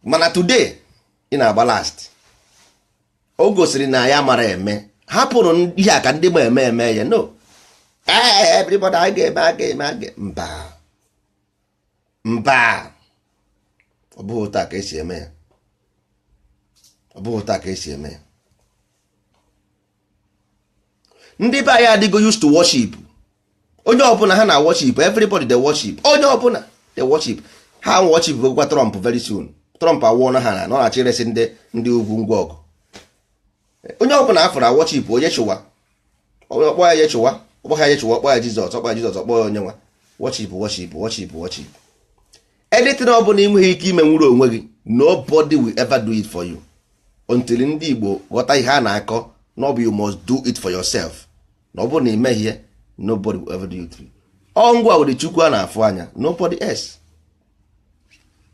Mana today ị na-agba last, o gosiri na ya mara eme. Hapụrụ ihe aka ndị ma eme ya. No, everybody I ga-eme mba, ọ bụghị ụta ka esi eme ya. Ọ bụghị ụta ka esi eme ya. Ndị be anyị adịgo used to worship. Onye ọbụla ha na worship, everybody they worship. Onye ọbụla they worship. Ha worship gwa Trump very soon. Trump awụọ na ha na ọ na-achị resi ndị ugwu ngwa ọgụ. Onye ọbụla afọrọ worship onye chụwa. Ọkpọ ya chụwa, ọkpọ ya chụwa, ọkpọ ya Jizọs, ọkpọ ya Jizọs, ọkpọ ya onye nwa. Worship. Anything ọbụla inweghị ike ime nwuru onwe gị, nobody will ever do it for you. Until ndị Igbo ghọta ihe a na-akọ, no, you must do it for yourself. Na ọ bụrụ na ime ihe, nobody will ever do it for you. Ọ ngwa wụrụ Chukwu a na-afụ anya, nobody else.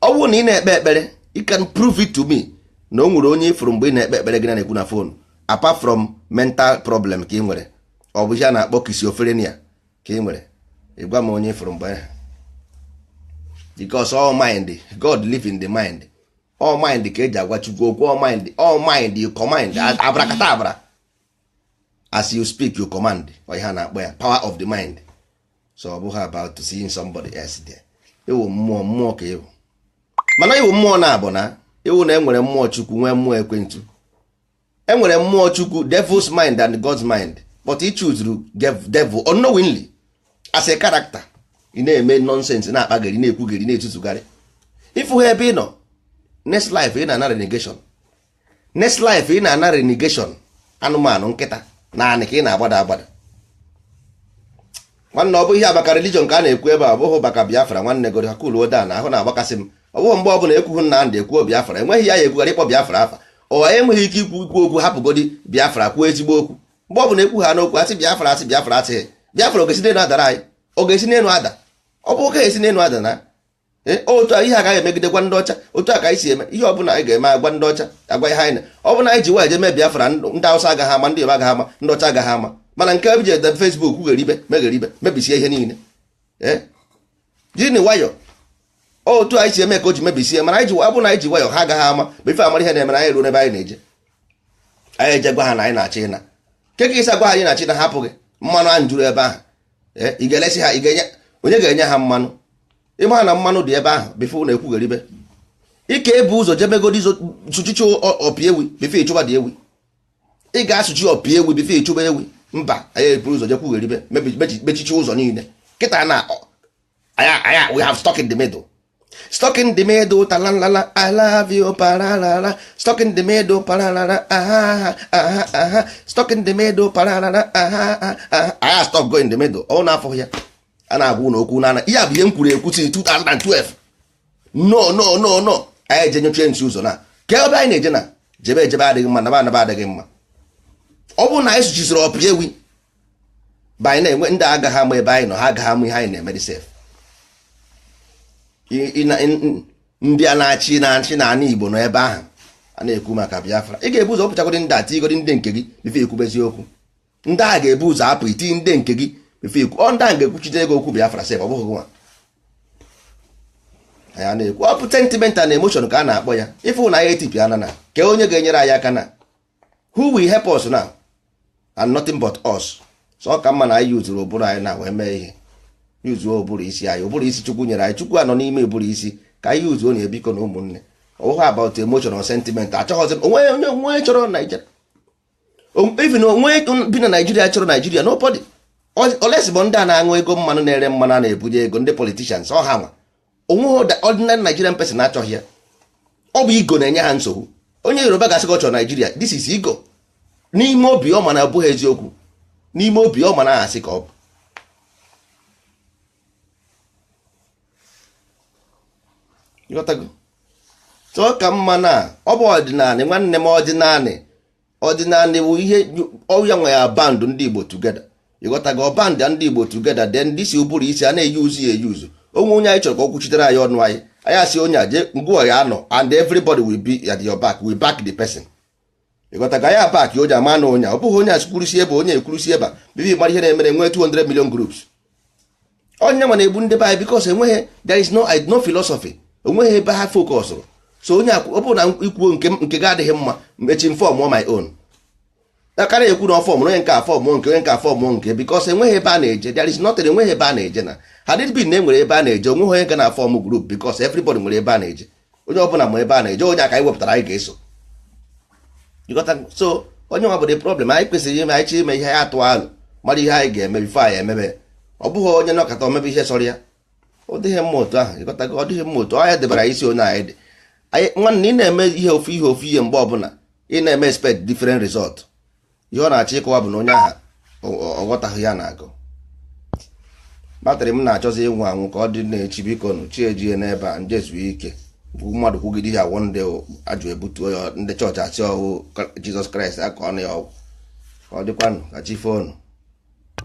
Ọ bụrụ na ị na-ekpe ekpere, you can prove it to me na o nwere onye ifuru mgbe ị na-ekpe ekpere gị na-ekwu na phone, apart from mental problem ka ị nwere, ọ bụ ihe a na-akpọ schizophrenia ka ị nwere. Ịgwa m onye ifuru mgbe, because all mind, God live in the mind. All mind ka eji agwa Chukwu okwu. All mind you command, abracadabra. As you speak you command. Ọ ihe na-akpọ ya power of the mind. So ọ bụghị about seeing somebody else there. Ewu mmụọ ka ewu. Mana ewu mmụọ na-abụ na ewu na enwere mmụọ Chukwu nwee mmụọ ekwentu. Enwere mmụọ Chukwu, devil's mind and God's mind, but he choose devil unknowingly as a character. Ị na-eme nonsense, na-akpagari, na-ekwugari, na-etutugari. Ifu ha ebe ị nọ, next life ị na-ana renegation. Next life ị na-ana renegation. Anụmanụ nkịta naanị ka ị na-agbada. Nwanne ọ bụ ihe abaka religion ka a na-ekwu ebe a, ọ bụghị baka Biafra. Nwanne gori hakulu na ahụ na-agbakasị m. Ọ bụghị mgbe ọbụla ekwughị Nnamdị ekwuo Biafra, enweghị ya ekwugharị ịkpọ Biafra afa. Ọ enweghị ike ikwu okwu hapụgodi Biafra kwuo ezigbo okwu. Mgbe ọbụla ekwu ha n'okwu asị Biafra asị Biafra ogesi n'elu adara anyị, ogesi n'elu ada. Ọ bụ oke esi n'elu ada na otu a ihe agaghị emegidekwa ndị ọcha. Otu a ka anyị si eme ihe ọbụla anyị ga-eme agwa ndị ọcha, agwa ihe anyị. Ọ bụ na anyị ji wee je mee Biafra, ndị Hausa agaghị ama, ndị Igbo agaghị ama, ndị ọcha agaghị ama. Mana nke ebe ji ede Facebook megheribe mebisie ihe niile. Jini nwayọ otu anyị si eme ka o ji mebisie, mana anyị ji ọ bụ na anyị ji nwayọ ha agaghị ama ma ife amara ihe na-emere anyị ruo n'ebe anyị na-eje. Anyị eje gwa ha na anyị na-achị ịna keke ịsa gwa anyị na-achị na hapụghị mmanụ ahụ juru ebe ahụ. Ị ga-elesi ha, ị ga-enye onye ga-enye ha mmanụ? ịma na mmanụ dị ebe ahụ bifo na-ekwugheribe. Ike ebu ụzọ jebegodi sụchichi ọpị ewi bifo ịchụba dị ewi. Ị ga-asụchi ọpị ewi bifo ịchụba ewi. Mba, anyị eburu ụzọ jekwugheribe mechichi ụzọ niile. Kịta na we have stuck in the middle. Stuck in the middle, talalala, I love you, paralala. Stuck in the middle, paralala, aha, aha, aha. Stuck in the middle, paralala, aha, aha. I stop going in the middle. Ọ na-afọ ya. A na-agwụ na okwu na ya bụ ihe m kwuru ekwu si 2012. No. Anyị eje nyochie nsi ụzọ na. Ka ebe anyị na-eje na jebe adịghị mma, naba adịghị mma. Ọ bụrụ na anyị sụchisiri ọpị ewi, ba anyị na-enwe ndị agaghị ama ebe anyị nọ, ha agaghị ama ihe anyị na-eme dị sef. Ndị a na-achị n'ala Igbo nọ ebe ahụ a na-ekwu maka Biafra. Ị ga-ebu ụzọ pụchagodi ndị atigodi ndị nke gị bifo ekwube eziokwu. Ndị a ga-ebu ụzọ apụ iti ndị nke gị bifo ekwu. Ọ ndị a ga-ekwuchite ego okwu Biafra sef, ọ bụghị nwa. Anyị na-ekwu ọ bụ sentimental na emotion ka a na-akpọ ya. Ife na ya etipịa ana na ke onye ga-enyere anyị aka na who will help us now and nothing but us. So ka mma na anyị yuzuru ụbụrụ anyị na wee mee ihe. Yuzuo ụbụrụ isi anyị, ụbụrụ isi Chukwu nyere anyị. Chukwu anọ n'ime ụbụrụ isi ka anyị yuzuo na ebiko na ụmụnne. Ọwụghị about emotion or sentiment. Achọghọzi onwe chọrọ Nigeria. Even onwe bi na Nigeria chọrọ Nigeria, nobody. Olesi bụ ndị a na-aṅụ ego mmanụ na-ere mmanụ a na-ebunye ego, ndị politicians ọ ha nwa. Onwe ordinary Nigerian person achọghị ya. Ọ bụ ego na-enye ha nsogbu. Onye Yoruba ga-asị ọ chọrọ Nigeria, this is ego. N'ime obi ọ ma na abụghị eziokwu. N'ime obi ọ ma na asị ka ọ bụ. So ka mma na ọ bụ ọdịnala nwanne m. Ọdịnala bụ ihe ọya nwe ya band ndị Igbo together. Ịghọtago band ndị Igbo together, then this ụbụrụ isi a na-eyuzu ya eyuzu. Onwe onye anyị chọrọ ka ọ kwuchitere anyị ọnụ anyị asị onye aje ngwa ya anọ and everybody will be at your back, will back the person. Ịghọtago ya back onye ama na onye ọ bụghị onye asụkwurusi ebe onye ekwurusi ebe bibi mara ihe na-emere nwee 200 million groups. Onye nwa na-egbu ndị be anyị because enweghị there is no philosophy. Onweghị ebe ha focus. So onye ọ bụrụ na ikwuo nke ga-adịghị mma mechi form my own. Akara ekwu na fọm onye nke a fọm nke onye nke a fọm nke because enweghị ebe a na-eje. There is nothing, enweghị ebe a na-eje na had been na enwere ebe a na-eje onweghị onye ga na fọm group because everybody nwere ebe a na-eje. Onye ọbụla ma ebe a na-eje, onye aka anyị wepụtara anyị ga-eso. So onye nwa bụ the problem. Anyị kwesịrị ime anyị chi ime ihe anyị atụ alụ mara ihe anyị ga-eme bifo anyị emebe. Ọ bụghị onye nọkọta omebe ihe sọrọ ya. Ọ dịghị mma otu ahụ. Ịghọtago ọ dịghị mma otu anyị debara isi onye anyị dị. Nwanne ị na-eme ihe ofu ihe mgbe ọbụla ị na-eme expect different result. Ihe ọ na-achọ ịkọwa bụ na onye ahụ ọghọtaghị ya na-agụ. Batrị m na-achọzi ịnwụ anwụ ka ọ dị na-echi biko nụ chi ejie n'ebe a njezu ike mmadụ kwugide ihe awọ ndị ajụ ebutuo ya ndị chọọchị asị ọhụụ Jizọs Kraịst aka ọnụ ya ọgwụ. Ka ọ dịkwanụ ka chi foonu.